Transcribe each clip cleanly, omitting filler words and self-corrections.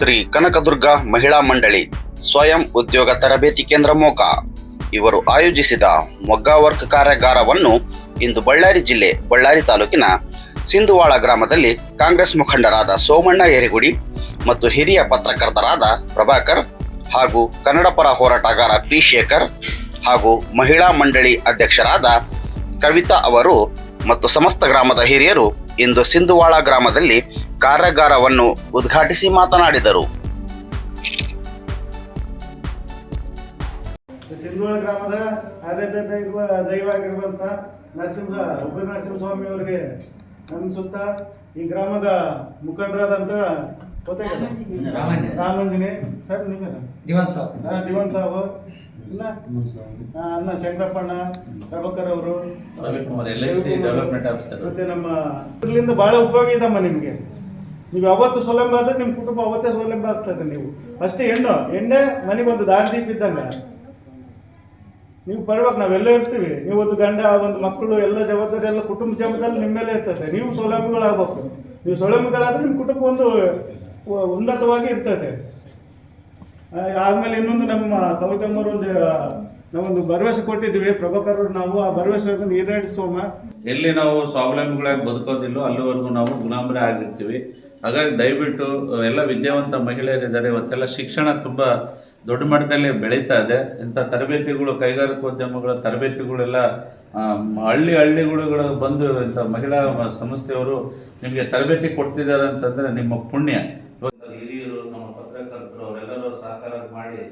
ಶ್ರೀ ಕನಕದುರ್ಗ ಮಹಿಳಾ ಮಂಡಳಿ ಸ್ವಯಂ ಉದ್ಯೋಗ ತರಬೇತಿ ಕೇಂದ್ರ ಮೋಕ ಇವರು ಆಯೋಜಿಸಿದ ಮೊಗ್ಗ ವರ್ಕ್ ಕಾರ್ಯಾಗಾರವನ್ನು ಇಂದು ಬಳ್ಳಾರಿ ಜಿಲ್ಲೆ ಬಳ್ಳಾರಿ ತಾಲೂಕಿನ ಸಿಂಧುವಾಳ ಗ್ರಾಮದಲ್ಲಿ ಕಾಂಗ್ರೆಸ್ ಮುಖಂಡರಾದ ಸೋಮಣ್ಣ ಯರಿಗುಡಿ ಮತ್ತು ಹಿರಿಯ ಪತ್ರಕರ್ತರಾದ ಪ್ರಭಾಕರ್ ಹಾಗೂ ಕನ್ನಡ ಪರ ಹೋರಾಟಗಾರ ಪಿ ಶೇಖರ್ ಹಾಗೂ ಮಹಿಳಾ ಮಂಡಳಿ ಅಧ್ಯಕ್ಷರಾದ ಕವಿತಾ ಅವರು ಮತ್ತು ಸಮಸ್ತ ಗ್ರಾಮದ ಹಿರಿಯರು ಇಂದು ಸಿಂಧುವಾಳ ಗ್ರಾಮದಲ್ಲಿ ಕಾರ್ಯಾಗಾರವನ್ನು ಉದ್ಘಾಟಿಸಿ ಮಾತನಾಡಿದರು. ಸಿಂಧುವಾಳ ಗ್ರಾಮದ ಆರಾಧ್ಯ ದೈವ ಆಗಿರುವಂಥ ನರಸಿಂಹಸ್ವಾಮಿ ಅವರಿಗೆ ಅನಿಸುತ್ತಾ ಈ ಗ್ರಾಮದ ಮುಖಂಡರಾದಂಥ ರಾಮಂಜಿನಿ ಸರ್ ದಿವಾನ್ ಸಾಬ್ ಅಣ್ಣ ಶಂಕರಪ್ಪಣ್ಣ ಪ್ರಭಾಕರ್ ಅವರು ಮತ್ತೆ ನಮ್ಮ ಇದರಿಂದ ಬಹಳ ಉಪಯೋಗ ಇದಮ್ಮ. ನಿಮಗೆ ನೀವು ಯಾವತ್ತು ಸೌಲಭ್ಯ ಆದ್ರೆ ನಿಮ್ಮ ಕುಟುಂಬ ಅವತ್ತೇ ಸೌಲಭ್ಯ ಆಗ್ತದೆ. ನೀವು ಅಷ್ಟೇ ಎಣ್ಣೆ ಮನೆಗೊಂದು ದಾರಿದೀಪ ಇದ್ದಂಗ ನೀವು ಪಡ್ಬೇಕು. ನಾವೆಲ್ಲ ಇರ್ತೀವಿ, ನೀವು ಒಂದು ಗಂಡ ಒಂದು ಮಕ್ಕಳು ಎಲ್ಲ ಜವಾಬ್ದಾರಿ ಎಲ್ಲ ಕುಟುಂಬ ಜವಾಬ್ದಾರಿ ನಿಮ್ಮ ಮೇಲೆ ಇರ್ತದೆ. ನೀವು ಸೌಲಭ್ಯಗಳಾಗಬೇಕು. ನೀವು ಸೌಲಭ್ಯಗಳಾದ್ರೆ ನಿಮ್ಮ ಕುಟುಂಬ ಒಂದು ಉನ್ನತವಾಗಿ ಇರ್ತದೆ. ಆದ್ಮೇಲೆ ಇನ್ನೊಂದು ನಮ್ಮ ಕವಿತಮ್ಮರು ನಾವೊಂದು ಭರವಸೆ ಕೊಟ್ಟಿದ್ವಿ ಪ್ರಭಾಕರ್ ನಾವು ಆ ಭರವಸೆಯನ್ನು ಈಡೇರಿಸೋಮ. ಎಲ್ಲಿ ನಾವು ಸ್ವಾವಲಂಬಿಗಳಾಗಿ ಬದುಕೋದಿಲ್ಲೋ ಅಲ್ಲಿವರೆಗೂ ನಾವು ಗುಲಾಮರೇ ಆಗಿರ್ತೀವಿ. ಹಾಗಾಗಿ ದಯವಿಟ್ಟು ಎಲ್ಲ ವಿದ್ಯಾವಂತ ಮಹಿಳೆಯರಿದ್ದಾರೆ. ಇವತ್ತೆಲ್ಲ ಶಿಕ್ಷಣ ತುಂಬ ದೊಡ್ಡ ಮಟ್ಟದಲ್ಲಿ ಬೆಳೀತಾ ಇದೆ. ಇಂಥ ತರಬೇತಿಗಳು, ಕೈಗಾರಿಕೋದ್ಯಮಗಳ ತರಬೇತಿಗಳೆಲ್ಲ ಹಳ್ಳಿಗಳು ಬಂದು ಇಂಥ ಮಹಿಳಾ ಸಂಸ್ಥೆಯವರು ನಿಮಗೆ ತರಬೇತಿ ಕೊಡ್ತಿದ್ದಾರೆ ಅಂತಂದರೆ ನಿಮ್ಮ ಪುಣ್ಯ. ಹಿರಿಯರು, ನಮ್ಮ ಪತ್ರಕರ್ತರು ಅವರೆಲ್ಲರೂ ಸಹಕಾರ ಮಾಡಿ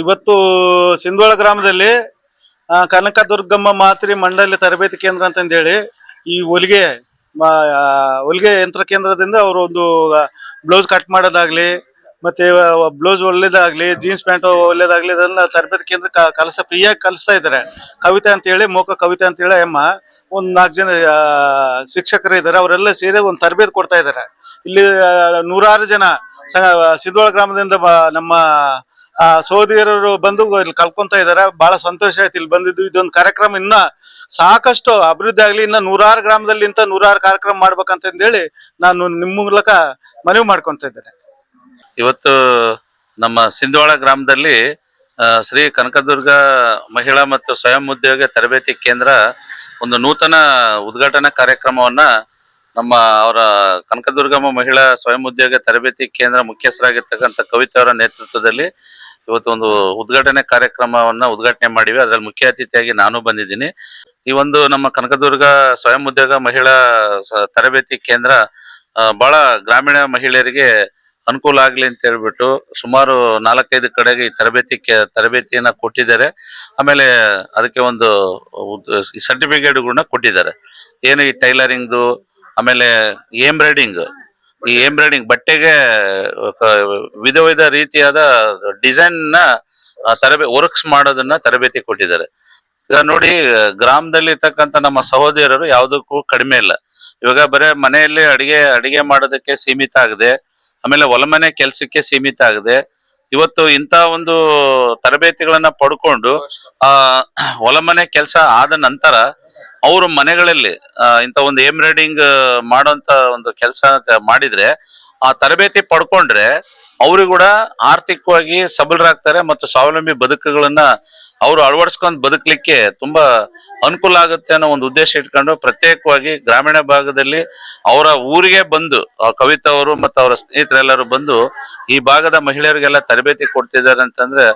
ಇವತ್ತು ಸಿಂಧುವಾಳ ಗ್ರಾಮದಲ್ಲಿ ಕನಕದುರ್ಗಮ್ಮ ಮಾತ್ರಿ ಮಂಡಳಿ ತರಬೇತಿ ಕೇಂದ್ರ ಅಂತಂದೇಳಿ ಈ ಹೊಲಿಗೆ ಯಂತ್ರ ಕೇಂದ್ರದಿಂದ ಅವರು ಒಂದು ಬ್ಲೌಸ್ ಕಟ್ ಮಾಡೋದಾಗ್ಲಿ ಮತ್ತೆ ಬ್ಲೌಸ್ ಒಳ್ಳೇದಾಗ್ಲಿ ಜೀನ್ಸ್ ಪ್ಯಾಂಟ್ ಒಳ್ಳೇದಾಗ್ಲಿ ಇದನ್ನ ತರಬೇತಿ ಕೇಂದ್ರ ಫ್ರೀಯಾಗಿ ಕಲಿಸ್ತಾ ಇದ್ದಾರೆ. ಕವಿತಾ ಅಂತೇಳಿ ಮೋಕ ಕವಿತಾ ಅಂತೇಳಿ ಅಮ್ಮ ಒಂದು 4 ಜನ ಶಿಕ್ಷಕರು ಇದ್ದಾರೆ. ಅವರೆಲ್ಲ ಸೇರಿ ಒಂದು ತರಬೇತಿ ಕೊಡ್ತಾ ಇದ್ದಾರೆ. ಇಲ್ಲಿ 100 ಜನ ಸಿಂಧುವಾಳ ಗ್ರಾಮದಿಂದ ನಮ್ಮ ಸಹೋದರರು ಬಂದು ಇಲ್ಲಿ ಕಲ್ಕೊಂತ ಇದಾರೆ. ಬಹಳ ಸಂತೋಷ ಆಯ್ತು ಇಲ್ಲಿ ಬಂದಿದ್ದು. ಇದೊಂದು ಕಾರ್ಯಕ್ರಮ ಇನ್ನ ಸಾಕಷ್ಟು ಅಭಿವೃದ್ಧಿ ಆಗ್ಲಿ, ಇನ್ನ 100 ಗ್ರಾಮದಲ್ಲಿ ಇಂತ 100 ಕಾರ್ಯಕ್ರಮ ಮಾಡ್ಬೇಕಂತಂದೇಳಿ ನಾನು ನಿಮ್ಮ ಮೂಲಕ ಮನವಿ ಮಾಡ್ಕೊಂತ ಇದ್ದೇನೆ. ಇವತ್ತು ನಮ್ಮ ಸಿಂಧುವಾಳ ಗ್ರಾಮದಲ್ಲಿ ಶ್ರೀ ಕನಕದುರ್ಗ ಮಹಿಳಾ ಮತ್ತು ಸ್ವಯಂ ಉದ್ಯೋಗ ತರಬೇತಿ ಕೇಂದ್ರ ಒಂದು ನೂತನ ಉದ್ಘಾಟನಾ ಕಾರ್ಯಕ್ರಮವನ್ನ ನಮ್ಮ ಅವರ ಕನಕದುರ್ಗಮ್ಮ ಮಹಿಳಾ ಸ್ವಯಂ ಉದ್ಯೋಗ ತರಬೇತಿ ಕೇಂದ್ರ ಮುಖ್ಯಸ್ಥರಾಗಿರ್ತಕ್ಕಂಥ ಕವಿತಾ ಅವರ ನೇತೃತ್ವದಲ್ಲಿ ಇವತ್ತು ಒಂದು ಉದ್ಘಾಟನೆ ಕಾರ್ಯಕ್ರಮವನ್ನ ಉದ್ಘಾಟನೆ ಮಾಡಿವಿ. ಅದರಲ್ಲಿ ಮುಖ್ಯ ಅತಿಥಿಯಾಗಿ ನಾನು ಬಂದಿದ್ದೀನಿ. ಈ ಒಂದು ನಮ್ಮ ಕನಕದುರ್ಗ ಸ್ವಯಂ ಉದ್ಯೋಗ ಮಹಿಳಾ ತರಬೇತಿ ಕೇಂದ್ರ ಬಹಳ ಗ್ರಾಮೀಣ ಮಹಿಳೆಯರಿಗೆ ಅನುಕೂಲ ಆಗ್ಲಿ ಅಂತ ಹೇಳ್ಬಿಟ್ಟು ಸುಮಾರು 4-5 ಕಡೆಗೆ ಈ ತರಬೇತಿಯನ್ನ ಕೊಟ್ಟಿದ್ದಾರೆ. ಆಮೇಲೆ ಅದಕ್ಕೆ ಒಂದು ಸರ್ಟಿಫಿಕೇಟ್ಗಳನ್ನ ಕೊಟ್ಟಿದ್ದಾರೆ. ಏನು ಈ ಟೈಲರಿಂಗ್ದು, ಆಮೇಲೆ ಎಂಬ್ರಾಯ್ಡಿಂಗ್ ಬಟ್ಟೆಗೆ ವಿಧ ರೀತಿಯಾದ ಡಿಸೈನ್ ನ ವರ್ಕ್ಸ್ ಮಾಡೋದನ್ನ ತರಬೇತಿ ಕೊಟ್ಟಿದ್ದಾರೆ. ಈಗ ನೋಡಿ, ಗ್ರಾಮದಲ್ಲಿ ಇರ್ತಕ್ಕಂಥ ನಮ್ಮ ಸಹೋದರರು ಯಾವುದಕ್ಕೂ ಕಡಿಮೆ ಇಲ್ಲ. ಇವಾಗ ಬರೇ ಮನೆಯಲ್ಲಿ ಅಡಿಗೆ ಮಾಡೋದಕ್ಕೆ ಸೀಮಿತ ಆಗದೆ, ಆಮೇಲೆ ಹೊಲಮನೆ ಕೆಲಸಕ್ಕೆ ಸೀಮಿತ ಆಗದೆ, ಇವತ್ತು ಇಂಥ ಒಂದು ತರಬೇತಿಗಳನ್ನ ಪಡ್ಕೊಂಡು ಹೊಲಮನೆ ಕೆಲಸ ಆದ ನಂತರ ಅವರು ಮನೆಗಳಲ್ಲಿ ಇಂಥ ಒಂದು ಎಂಬ್ರಾಯ್ಡಿಂಗ್ ಮಾಡೋಂತ ಒಂದು ಕೆಲಸ ಮಾಡಿದ್ರೆ ಆ ತರಬೇತಿ ಪಡ್ಕೊಂಡ್ರೆ ಅವ್ರಿಗೆ ಕೂಡ ಆರ್ಥಿಕವಾಗಿ ಸಬಲರಾಗ್ತಾರೆ ಮತ್ತು ಸ್ವಾವಲಂಬಿ ಬದುಕುಗಳನ್ನ ಅವರು ಅಳವಡಿಸ್ಕೊಂಡ್ ಬದುಕಲಿಕ್ಕೆ ತುಂಬಾ ಅನುಕೂಲ ಆಗುತ್ತೆ ಅನ್ನೋ ಒಂದು ಉದ್ದೇಶ ಇಟ್ಕೊಂಡು ಪ್ರತ್ಯೇಕವಾಗಿ ಗ್ರಾಮೀಣ ಭಾಗದಲ್ಲಿ ಅವರ ಊರಿಗೆ ಬಂದು ಕವಿತಾ ಅವರು ಮತ್ತು ಅವರ ಸ್ನೇಹಿತರೆಲ್ಲರೂ ಬಂದು ಈ ಭಾಗದ ಮಹಿಳೆಯರಿಗೆಲ್ಲ ತರಬೇತಿ ಕೊಡ್ತಿದ್ದಾರೆ ಅಂತಂದ್ರೆ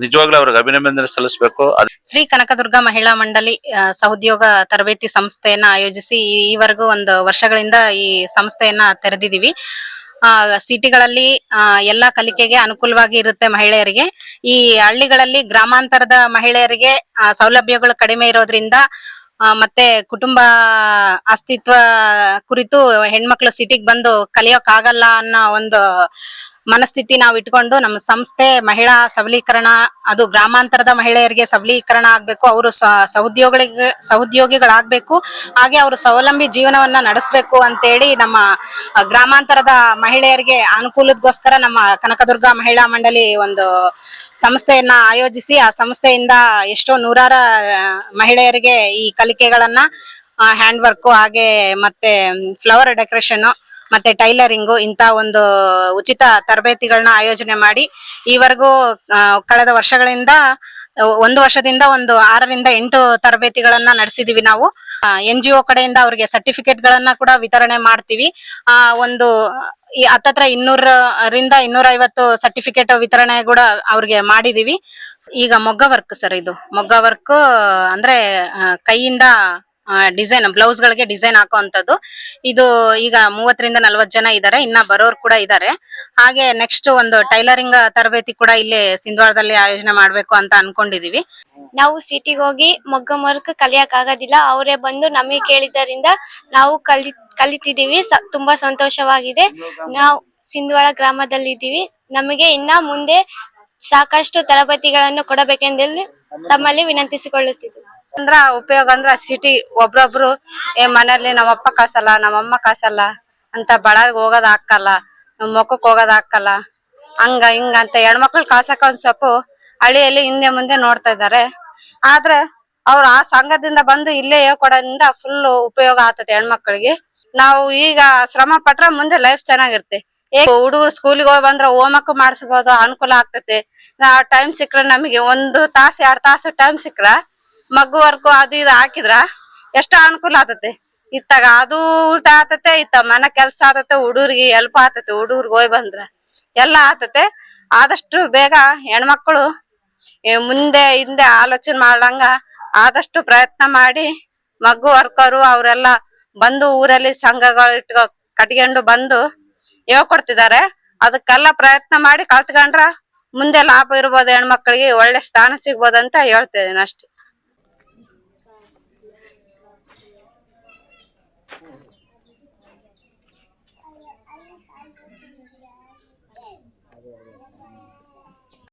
ನಿಜವಾಗ್ಲೂ ಅವ್ರಿಗೆ ಅಭಿನಂದನೆ ಸಲ್ಲಿಸಬೇಕು. ಶ್ರೀ ಕನಕದುರ್ಗ ಮಹಿಳಾ ಮಂಡಳಿ ಸಹೋದ್ಯೋಗ ತರಬೇತಿ ಸಂಸ್ಥೆಯನ್ನ ಆಯೋಜಿಸಿ ಈವರೆಗೂ ಒಂದು ವರ್ಷಗಳಿಂದ ಈ ಸಂಸ್ಥೆಯನ್ನ ತೆರೆದಿದ್ದೀವಿ. ಸಿಟಿಗಳಲ್ಲಿ ಎಲ್ಲಾ ಕಲಿಕೆಗೆ ಅನುಕೂಲವಾಗಿ ಇರುತ್ತೆ ಮಹಿಳೆಯರಿಗೆ. ಈ ಹಳ್ಳಿಗಳಲ್ಲಿ ಗ್ರಾಮಾಂತರದ ಮಹಿಳೆಯರಿಗೆ ಸೌಲಭ್ಯಗಳು ಕಡಿಮೆ ಇರೋದ್ರಿಂದ ಮತ್ತೆ ಕುಟುಂಬ ಅಸ್ತಿತ್ವ ಕುರಿತು ಹೆಣ್ಮಕ್ಳು ಸಿಟಿಗೆ ಬಂದು ಕಲಿಯೋಕ್ ಆಗಲ್ಲ ಅನ್ನೋ ಒಂದು ಮನಸ್ಥಿತಿ ನಾವು ಇಟ್ಕೊಂಡು ನಮ್ಮ ಸಂಸ್ಥೆ ಮಹಿಳಾ ಸಬಲೀಕರಣ, ಅದು ಗ್ರಾಮಾಂತರದ ಮಹಿಳೆಯರಿಗೆ ಸಬಲೀಕರಣ ಆಗ್ಬೇಕು, ಅವರು ಸಹೋದ್ಯೋಗಿಗಳಾಗ್ಬೇಕು, ಹಾಗೆ ಅವರು ಸ್ವಾವಲಂಬಿ ಜೀವನವನ್ನ ನಡೆಸಬೇಕು ಅಂತೇಳಿ ನಮ್ಮ ಗ್ರಾಮಾಂತರದ ಮಹಿಳೆಯರಿಗೆ ಅನುಕೂಲಕ್ಕೋಸ್ಕರ ನಮ್ಮ ಕನಕದುರ್ಗ ಮಹಿಳಾ ಮಂಡಳಿ ಒಂದು ಸಂಸ್ಥೆಯನ್ನ ಆಯೋಜಿಸಿ ಆ ಸಂಸ್ಥೆಯಿಂದ ಎಷ್ಟೋ ನೂರಾರ ಮಹಿಳೆಯರಿಗೆ ಈ ಕಲಿಕೆಗಳನ್ನ ಹ್ಯಾಂಡ್ ವರ್ಕ್, ಹಾಗೆ ಮತ್ತೆ ಫ್ಲವರ್ ಡೆಕೋರೇಷನ್ ಮತ್ತೆ ಟೈಲರಿಂಗು ಇಂತ ಒಂದು ಉಚಿತ ತರಬೇತಿಗಳನ್ನ ಆಯೋಜನೆ ಮಾಡಿ ಈವರೆಗೂ ಕಳೆದ ವರ್ಷಗಳಿಂದ ಒಂದು ವರ್ಷದಿಂದ ಒಂದು 6 ರಿಂದ 8 ತರಬೇತಿಗಳನ್ನ ನಡೆಸಿದೀವಿ ನಾವು. NGO ಕಡೆಯಿಂದ ಅವರಿಗೆ ಸರ್ಟಿಫಿಕೇಟ್ ಗಳನ್ನ ಕೂಡ ವಿತರಣೆ ಮಾಡ್ತೀವಿ. ಒಂದು ಹತ್ತತ್ರ 200 ರಿಂದ 250 ಸರ್ಟಿಫಿಕೇಟ್ ವಿತರಣೆ ಕೂಡ ಅವ್ರಿಗೆ ಮಾಡಿದೀವಿ. ಈಗ ಮೊಗ್ಗ ವರ್ಕ್ ಸರ್, ಇದು ಮೊಗ್ಗ ವರ್ಕ್ ಅಂದ್ರೆ ಕೈಯಿಂದ ಡಿಸೈನ್, ಬ್ಲೌಸ್ ಗಳಿಗೆ ಡಿಸೈನ್ ಹಾಕುವಂತದ್ದು. ಇದು ಈಗ 30 ರಿಂದ 40 ಜನ ಇದ್ದಾರೆ, ಇನ್ನ ಬರೋರು ಕೂಡ ಇದ್ದಾರೆ. ಹಾಗೆ ನೆಕ್ಸ್ಟ್ ಒಂದು ಟೈಲರಿಂಗ್ ತರಬೇತಿ ಕೂಡ ಇಲ್ಲಿ ಸಿಂಧವಾಡದಲ್ಲಿ ಆಯೋಜನೆ ಮಾಡ್ಬೇಕು ಅಂತ ಅನ್ಕೊಂಡಿದೀವಿ. ನಾವು ಸಿಟಿಗೆ ಹೋಗಿ ಮೊಗ್ಗ ವರ್ಕ್ ಕಲಿಯಕ್ ಆಗೋದಿಲ್ಲ, ಅವರೇ ಬಂದು ನಮಗೆ ಕೇಳಿದ್ದರಿಂದ ನಾವು ಕಲಿತಿದೀವಿ. ತುಂಬಾ ಸಂತೋಷವಾಗಿದೆ. ನಾವು ಸಿಂಧವಾಡ ಗ್ರಾಮದಲ್ಲಿ ಇದ್ದೀವಿ. ನಮಗೆ ಇನ್ನ ಮುಂದೆ ಸಾಕಷ್ಟು ತರಬೇತಿಗಳನ್ನು ಕೊಡಬೇಕೆಂದು ತಮ್ಮಲ್ಲಿ ವಿನಂತಿಸಿಕೊಳ್ಳುತ್ತಿದ್ದೀವಿ. ಉಪಯೋಗ ಅಂದ್ರ ಸಿಟಿ ಒಬ್ರೊಬ್ರು ಮನೇಲಿ ನಮ್ಮಪ್ಪ ಕಾಸಲ್ಲ, ನಮ್ಮಮ್ಮ ಕಾಸಲ್ಲ ಅಂತ ಬಳ್ಳಾರಿಗೆ ಹೋಗೋದ್ ಹಾಕಲ್ಲ, ಮೊಕ್ಕಕ್ ಹೋಗೋದ್ ಹಾಕಲ್ಲ, ಹಂಗ ಹಿಂಗ ಅಂತ ಹೆಣ್ಮಕ್ಳು ಕಾಸಕ ಒಂದ್ ಸ್ವಲ್ಪ ಹಳ್ಳಿಯಲ್ಲಿ ಹಿಂದೆ ಮುಂದೆ ನೋಡ್ತಾ ಇದ್ದಾರೆ. ಆದ್ರೆ ಅವ್ರು ಆ ಸಂಘದಿಂದ ಬಂದು ಇಲ್ಲೇ ಹೇಳ್ಕೊಡೋದ್ರಿಂದ ಫುಲ್ ಉಪಯೋಗ ಆಗ್ತದೆ ಹೆಣ್ಮಕ್ಳಿಗೆ. ನಾವು ಈಗ ಶ್ರಮ ಪಟ್ರೆ ಮುಂದೆ ಲೈಫ್ ಚೆನ್ನಾಗಿರುತ್ತೆ. ಹುಡುಗರು ಸ್ಕೂಲಿಗೆ ಹೋಗಿ ಬಂದ್ರೆ ಹೋಮ್ವರ್ಕ್ ಮಾಡಿಸಬಹುದು, ಅನುಕೂಲ ಆಗ್ತದೆ. ಟೈಮ್ ಸಿಕ್ಕ್ರೆ ನಮಗೆ 1 ತಾಸು 2 ತಾಸು ಟೈಮ್ ಸಿಕ್ಕ್ರ ಮಗು ವರ್ಕು ಅದು ಇದು ಹಾಕಿದ್ರ ಎಷ್ಟೋ ಅನುಕೂಲ ಆಗ್ತತೆ. ಇತ್ತಾಗ ಅದು ಉಲ್ಟಾ ಆತತೆ, ಇತ್ತ ಮನೆ ಕೆಲ್ಸ ಆತತೆ, ಹುಡುಗರಿಗೆ ಹೆಲ್ಪ್ ಆತತೆ, ಹುಡುಗರ್ಗೆ ಹೋಗಿ ಬಂದ್ರ ಎಲ್ಲಾ ಆತತೆ. ಆದಷ್ಟು ಬೇಗ ಹೆಣ್ಮಕ್ಳು ಮುಂದೆ ಹಿಂದೆ ಆಲೋಚನೆ ಮಾಡಂಗ ಆದಷ್ಟು ಪ್ರಯತ್ನ ಮಾಡಿ ಮಗು ವರ್ಕರು ಅವರೆಲ್ಲ ಬಂದು ಊರಲ್ಲಿ ಸಂಘಗಳು ಕಟ್ಕೊಂಡು ಬಂದು ಹೇಳ್ಕೊಡ್ತಿದ್ದಾರೆ. ಅದಕ್ಕೆಲ್ಲ ಪ್ರಯತ್ನ ಮಾಡಿ ಕಲ್ತ್ಕೊಂಡ್ರ ಮುಂದೆ ಲಾಭ ಇರ್ಬೋದು, ಹೆಣ್ಮಕ್ಳಿಗೆ ಒಳ್ಳೆ ಸ್ಥಾನ ಸಿಗ್ಬೋದಂತ ಹೇಳ್ತಿದ್ದೀನಿ ಅಷ್ಟೇ.